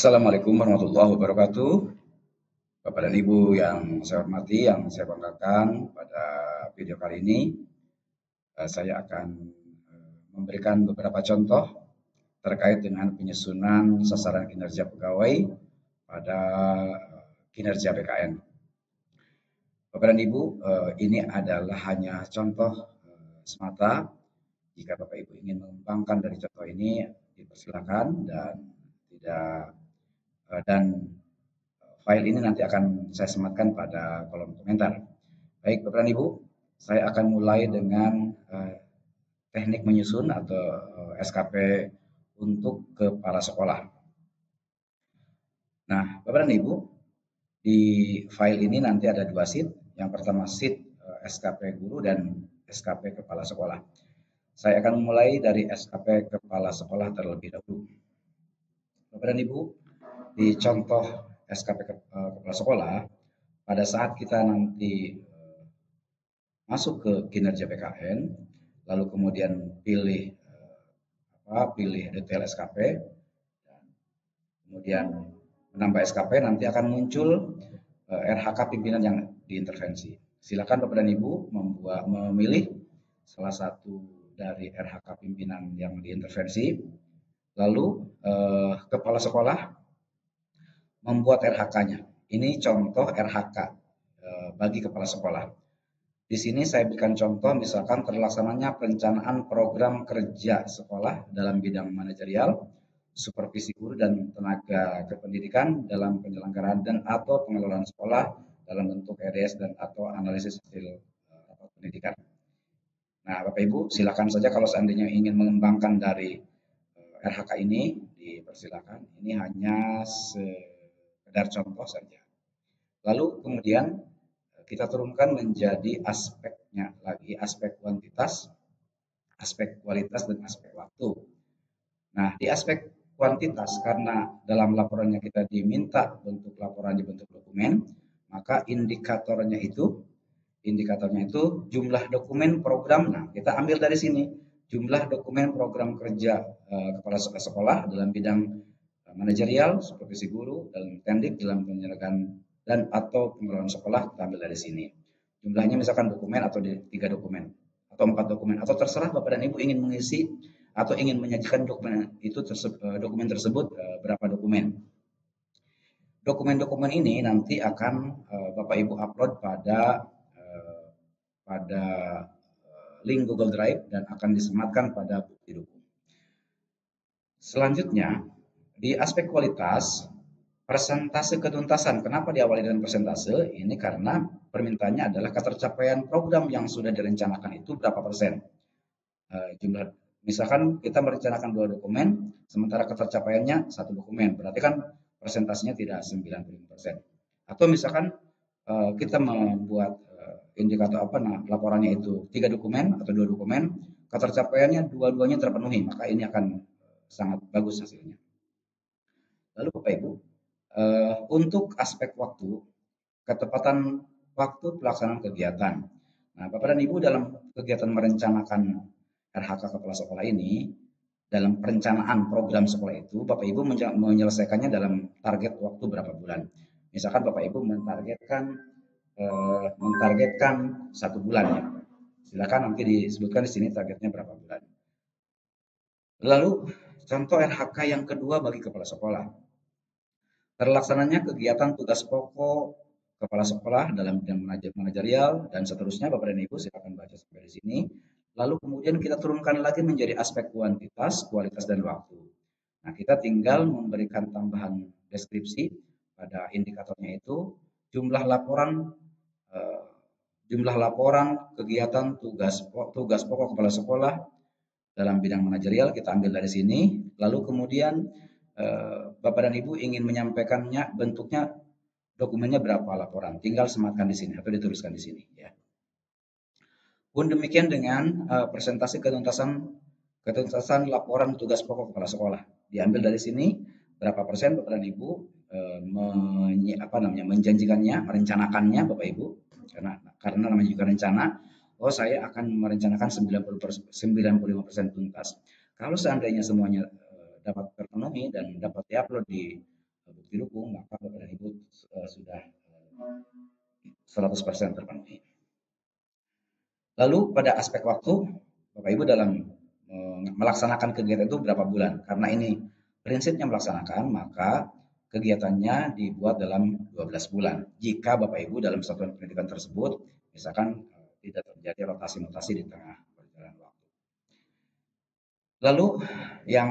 Assalamualaikum warahmatullahi wabarakatuh. Bapak dan Ibu yang saya hormati, yang saya banggakan, pada video kali ini saya akan memberikan beberapa contoh terkait dengan penyusunan sasaran kinerja pegawai pada kinerja PKN. Bapak dan Ibu, ini adalah hanya contoh semata. Jika Bapak Ibu ingin mengembangkan dari contoh ini, dipersilakan dan file ini nanti akan saya sematkan pada kolom komentar. Baik, Bapak dan Ibu, saya akan mulai dengan teknik menyusun atau SKP untuk kepala sekolah. Nah, Bapak dan Ibu, di file ini nanti ada dua sheet. Yang pertama sheet SKP guru dan SKP kepala sekolah. Saya akan mulai dari SKP kepala sekolah terlebih dahulu. Bapak dan Ibu, di contoh SKP kepala sekolah, pada saat kita nanti masuk ke kinerja PKN, lalu kemudian pilih detail SKP, kemudian menambah SKP, nanti akan muncul RHK pimpinan yang diintervensi. Silakan Bapak dan Ibu memilih salah satu dari RHK pimpinan yang diintervensi, lalu kepala sekolah membuat RHK-nya. Ini contoh RHK bagi kepala sekolah. Di sini saya berikan contoh, misalkan terlaksananya perencanaan program kerja sekolah dalam bidang manajerial, supervisi guru dan tenaga kependidikan dalam penyelenggaraan dan atau pengelolaan sekolah dalam bentuk RDS dan atau analisis hasil rapat pendidikan. Nah, Bapak Ibu, silakan saja kalau seandainya ingin mengembangkan dari RHK ini, dipersilakan. Ini hanya sekedar contoh saja. Lalu kemudian kita turunkan menjadi aspeknya lagi, aspek kuantitas, aspek kualitas, dan aspek waktu. Nah, di aspek kuantitas, karena dalam laporannya kita diminta bentuk laporan di bentuk dokumen, maka indikatornya itu jumlah dokumen program. Nah, kita ambil dari sini jumlah dokumen program kerja kepala sekolah dalam bidang manajerial, supervisi guru, dalam tendik, dalam penyelenggaraan dan atau pengelolaan sekolah, kita ambil dari sini. Jumlahnya misalkan dokumen atau 3 dokumen atau 4 dokumen, atau terserah Bapak dan Ibu ingin mengisi atau ingin menyajikan dokumen tersebut berapa dokumen. Dokumen-dokumen ini nanti akan Bapak Ibu upload pada link Google Drive dan akan disematkan pada bukti dukung. Selanjutnya, di aspek kualitas, persentase ketuntasan. Kenapa diawali dengan persentase? Ini karena permintaannya adalah ketercapaian program yang sudah direncanakan itu berapa persen. Jumlah, misalkan kita merencanakan 2 dokumen, sementara ketercapaiannya 1 dokumen, berarti kan persentasenya tidak 95%. Atau misalkan kita membuat indikator laporannya itu 3 dokumen atau 2 dokumen, ketercapaiannya dua-duanya terpenuhi, maka ini akan sangat bagus hasilnya. Lalu Bapak Ibu, untuk aspek waktu, ketepatan waktu pelaksanaan kegiatan. Nah, Bapak dan Ibu dalam kegiatan merencanakan RHK kepala sekolah ini, dalam perencanaan program sekolah itu, Bapak Ibu menyelesaikannya dalam target waktu berapa bulan. Misalkan Bapak Ibu mentargetkan 1 bulan ya. Silakan nanti disebutkan di sini targetnya berapa bulan. Lalu contoh RHK yang kedua bagi kepala sekolah. Terlaksananya kegiatan tugas pokok kepala sekolah dalam bidang manajerial dan seterusnya. Bapak dan Ibu silakan baca sampai di sini. Lalu kemudian kita turunkan lagi menjadi aspek kuantitas, kualitas, dan waktu. Nah, kita tinggal memberikan tambahan deskripsi pada indikatornya itu jumlah laporan kegiatan tugas pokok kepala sekolah dalam bidang manajerial, kita ambil dari sini. Lalu kemudian Bapak dan Ibu ingin menyampaikannya bentuknya dokumennya berapa laporan, tinggal sematkan di sini atau dituliskan di sini ya. Pun demikian dengan presentasi ketuntasan laporan tugas pokok kepala sekolah. Diambil dari sini berapa persen Bapak dan Ibu menjanjikannya, merencanakannya Bapak Ibu, karena namanya juga rencana. Saya akan merencanakan 95% tuntas. Kalau seandainya semuanya dapat terpenuhi dan dapat diupload di bukti dukung, maka Bapak dan Ibu sudah 100% terpenuhi. Lalu pada aspek waktu, Bapak Ibu dalam melaksanakan kegiatan itu berapa bulan? Karena ini prinsipnya melaksanakan, maka kegiatannya dibuat dalam 12 bulan. Jika Bapak Ibu dalam satuan pendidikan tersebut, misalkan tidak terjadi rotasi mutasi di tengah perjalanan waktu. Lalu yang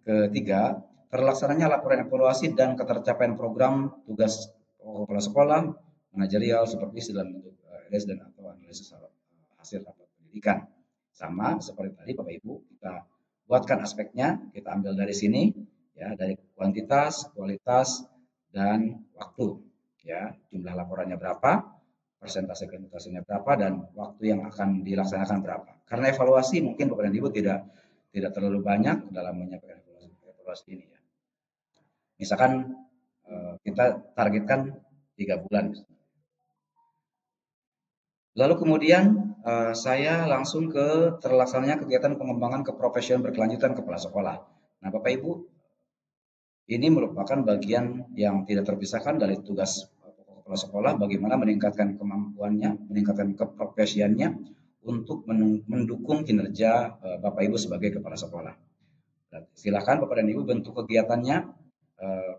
ketiga, terlaksananya laporan evaluasi dan ketercapaian program tugas kepala sekolah, manajerial, supervisi dalam bentuk LS dan atau analisis hasil rapat pendidikan. Sama seperti tadi Bapak Ibu, kita buatkan aspeknya, kita ambil dari sini, ya, dari kuantitas, kualitas, dan waktu. Ya, jumlah laporannya berapa, persentase kuantitasnya berapa, dan waktu yang akan dilaksanakan berapa. Karena evaluasi mungkin Bapak dan Ibu tidak terlalu banyak dalam menyampaikan evaluasi ini, ya. Misalkan kita targetkan 3 bulan. Lalu kemudian saya langsung ke terlaksananya kegiatan pengembangan keprofesian berkelanjutan kepala sekolah. Nah, Bapak Ibu, ini merupakan bagian yang tidak terpisahkan dari tugas kepala sekolah, bagaimana meningkatkan kemampuannya, meningkatkan keprofesiannya untuk mendukung kinerja Bapak Ibu sebagai kepala sekolah. Silakan Bapak dan Ibu bentuk kegiatannya.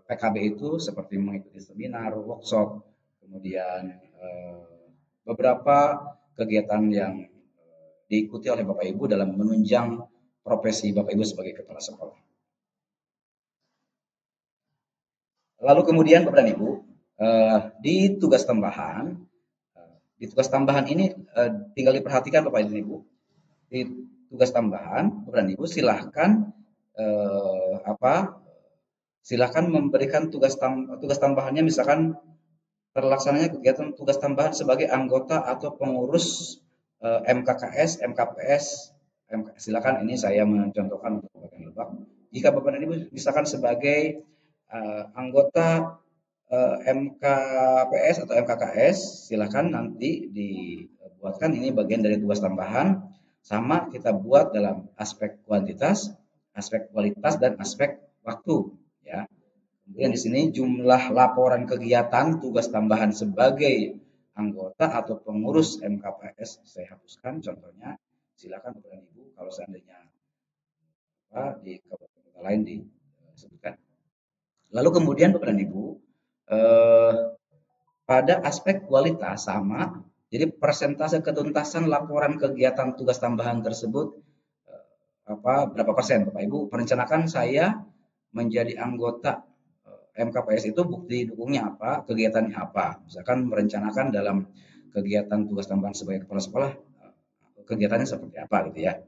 PKB itu seperti mengikuti seminar, workshop, kemudian beberapa kegiatan yang diikuti oleh Bapak Ibu dalam menunjang profesi Bapak Ibu sebagai kepala sekolah. Lalu kemudian Bapak dan Ibu, di tugas tambahan ini tinggal diperhatikan Bapak dan Ibu. Di tugas tambahan Bapak dan Ibu silahkan silakan memberikan tugas tambahannya, misalkan terlaksananya kegiatan tugas tambahan sebagai anggota atau pengurus MKKS, MKPS. Silakan, ini saya mencontohkan untuk Kabupaten Lebak. Jika Bapak dan Ibu misalkan sebagai anggota MKPS atau MKKS, silakan nanti dibuatkan ini bagian dari tugas tambahan. Sama kita buat dalam aspek kuantitas, aspek kualitas, dan aspek waktu. Ya, kemudian di sini jumlah laporan kegiatan tugas tambahan sebagai anggota atau pengurus MKPS saya hapuskan. Contohnya, silakan Bapak dan Ibu kalau seandainya di kabupaten lain disebutkan. Lalu kemudian Bapak dan Ibu, pada aspek kualitas sama. Jadi persentase ketuntasan laporan kegiatan tugas tambahan tersebut berapa persen? Bapak Ibu merencanakan saya menjadi anggota MKPS itu bukti dukungnya apa, kegiatannya apa. Misalkan merencanakan dalam kegiatan tugas tambahan sebagai kepala sekolah, kegiatannya seperti apa gitu ya.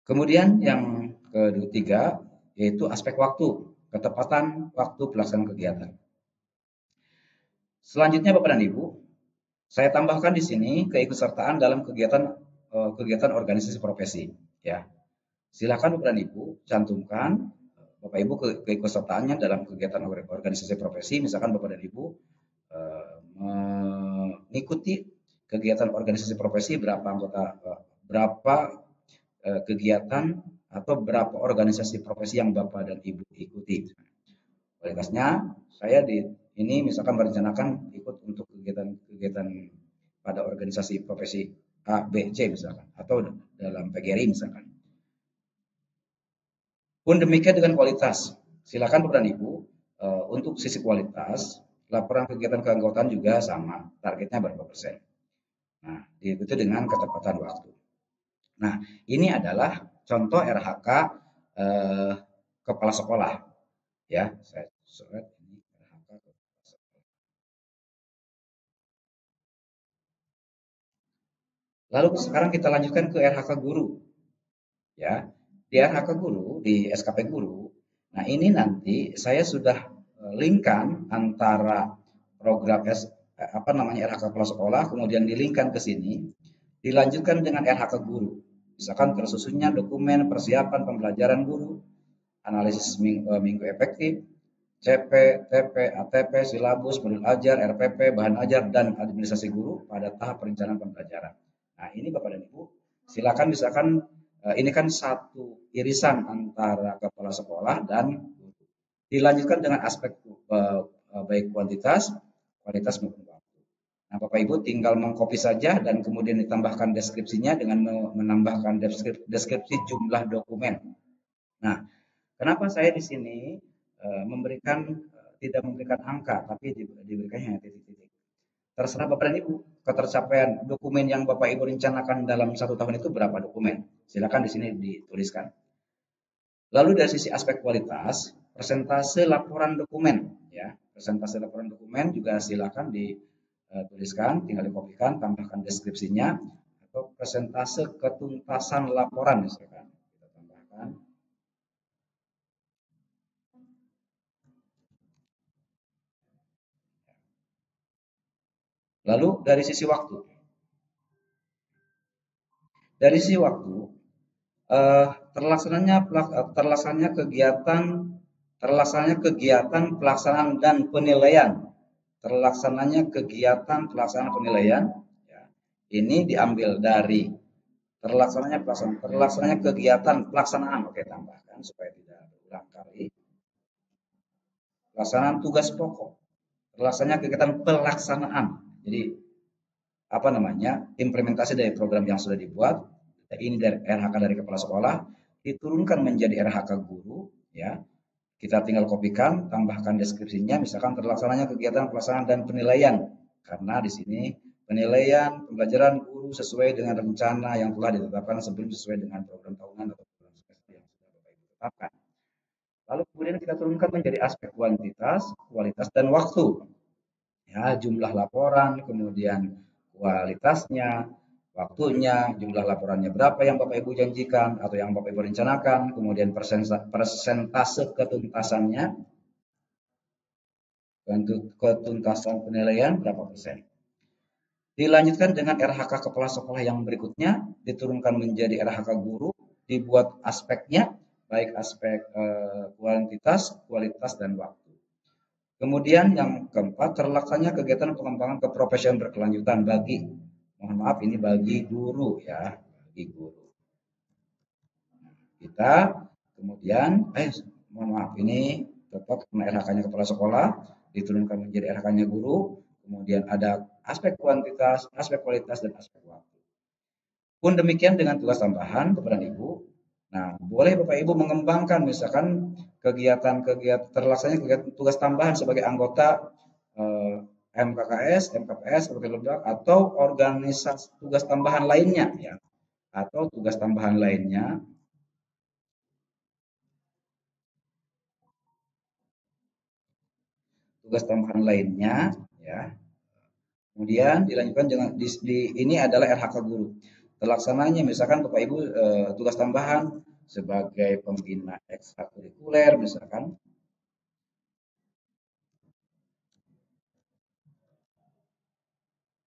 Kemudian yang ketiga yaitu aspek waktu, ketepatan waktu pelaksanaan kegiatan. Selanjutnya Bapak dan Ibu, saya tambahkan di sini keikutsertaan dalam kegiatan organisasi profesi. Ya, silakan Bapak dan Ibu cantumkan Bapak Ibu keikutsertaannya dalam kegiatan organisasi profesi. Misalkan Bapak dan Ibu mengikuti kegiatan organisasi profesi berapa anggota, berapa kegiatan atau berapa organisasi profesi yang Bapak dan Ibu ikuti. Kualitasnya saya ini misalkan merencanakan ikut untuk kegiatan pada organisasi profesi A, B, C misalkan, atau dalam PGRI misalkan. Pun demikian dengan kualitas. Silakan Bapak dan Ibu untuk sisi kualitas, laporan kegiatan keanggotaan juga sama, targetnya berapa persen. Nah, diikuti dengan ketepatan waktu. Nah, ini adalah contoh RHK kepala sekolah. Ya, saya surat ini RHK kepala sekolah. Lalu sekarang kita lanjutkan ke RHK guru. Ya, di RHK guru, di SKP guru. Nah, ini nanti saya sudah linkkan antara program RHK kepala sekolah, kemudian dilingkan ke sini, dilanjutkan dengan RHK guru. Misalkan tersusunnya dokumen persiapan pembelajaran guru, analisis minggu efektif, CP, TP, ATP, silabus, modul ajar, RPP, bahan ajar, dan administrasi guru pada tahap perencanaan pembelajaran. Nah, ini Bapak dan Ibu, silakan misalkan ini kan satu irisan antara kepala sekolah dan guru. Dilanjutkan dengan aspek baik kuantitas, kualitas maupun waktu. Nah, Bapak Ibu tinggal mengcopy saja dan kemudian ditambahkan deskripsinya dengan menambahkan deskripsi jumlah dokumen. Nah, kenapa saya di sini tidak memberikan angka, tapi diberikan hanya titik-titik. Terserah Bapak dan Ibu, ketercapaian dokumen yang Bapak Ibu rencanakan dalam 1 tahun itu berapa dokumen? Silakan di sini dituliskan. Lalu dari sisi aspek kualitas, persentase laporan dokumen, ya, persentase laporan dokumen juga silakan dituliskan, tinggal dikopikan, tambahkan deskripsinya, atau persentase ketuntasan laporan misalkan kita tambahkan. Lalu dari sisi waktu, terlaksananya kegiatan pelaksanaan dan penilaian. Ya, ini diambil dari terlaksananya kegiatan pelaksanaan. Oke, tambahkan supaya tidak berulang kali. Pelaksanaan tugas pokok. Terlaksananya kegiatan pelaksanaan. Jadi implementasi dari program yang sudah dibuat, ini dari RHK dari kepala sekolah diturunkan menjadi RHK guru, ya. Kita tinggal kopikan, tambahkan deskripsinya, misalkan terlaksananya kegiatan pelaksanaan dan penilaian, karena di sini penilaian pembelajaran guru sesuai dengan rencana yang telah ditetapkan sebelum sesuai dengan program tahunan atau program semester yang sudah Bapak Ibu tetapkan. Lalu kemudian kita turunkan menjadi aspek kuantitas, kualitas, dan waktu. Ya, jumlah laporan, kemudian kualitasnya, waktunya, jumlah laporannya berapa yang Bapak Ibu janjikan atau yang Bapak Ibu rencanakan, kemudian persentase ketuntasannya, ketuntasan penilaian berapa persen. Dilanjutkan dengan RHK kepala sekolah yang berikutnya, diturunkan menjadi RHK guru, dibuat aspeknya, baik aspek kuantitas, kualitas, dan waktu. Kemudian yang keempat, terlaksananya kegiatan pengembangan keprofesian berkelanjutan bagi guru, ya, bagi guru. Kita kemudian, ini tetap RHK-nya kepala sekolah, diturunkan menjadi RHK-nya guru, kemudian ada aspek kuantitas, aspek kualitas, dan aspek waktu. Pun demikian dengan tugas tambahan, Bapak dan Ibu. Nah, boleh Bapak Ibu mengembangkan misalkan kegiatan-kegiatan terlaksananya kegiatan tugas tambahan sebagai anggota MKKS, MKPS, atau organisasi tugas tambahan lainnya, ya. Atau tugas tambahan lainnya. Ya. Kemudian dilanjutkan dengan ini adalah RHK guru. Terlaksananya misalkan Bapak Ibu tugas tambahan sebagai pembina ekstrakurikuler misalkan,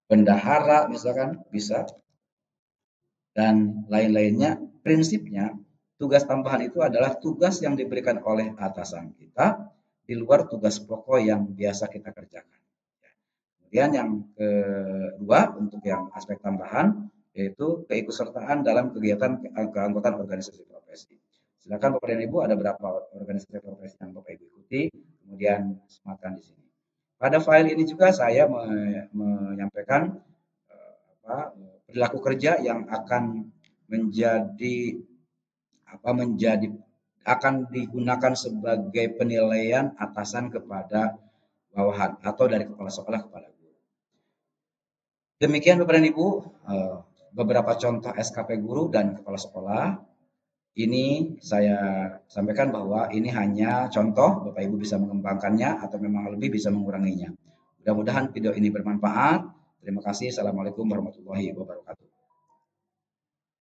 bendahara misalkan bisa, dan lain-lainnya. Prinsipnya tugas tambahan itu adalah tugas yang diberikan oleh atasan kita di luar tugas pokok yang biasa kita kerjakan. Kemudian yang kedua untuk yang aspek tambahan yaitu keikutsertaan dalam kegiatan keanggotaan organisasi profesi. Silakan Bapak dan Ibu, ada berapa organisasi profesi yang Bapak Ibu ikuti, kemudian sematkan di sini. Pada file ini juga saya menyampaikan perilaku kerja yang akan akan digunakan sebagai penilaian atasan kepada bawahan atau dari kepala sekolah kepada guru. Demikian Bapak dan Ibu, beberapa contoh SKP guru dan kepala sekolah. Ini saya sampaikan bahwa ini hanya contoh, Bapak Ibu bisa mengembangkannya atau memang lebih bisa menguranginya. Mudah-mudahan video ini bermanfaat. Terima kasih. Assalamualaikum warahmatullahi wabarakatuh.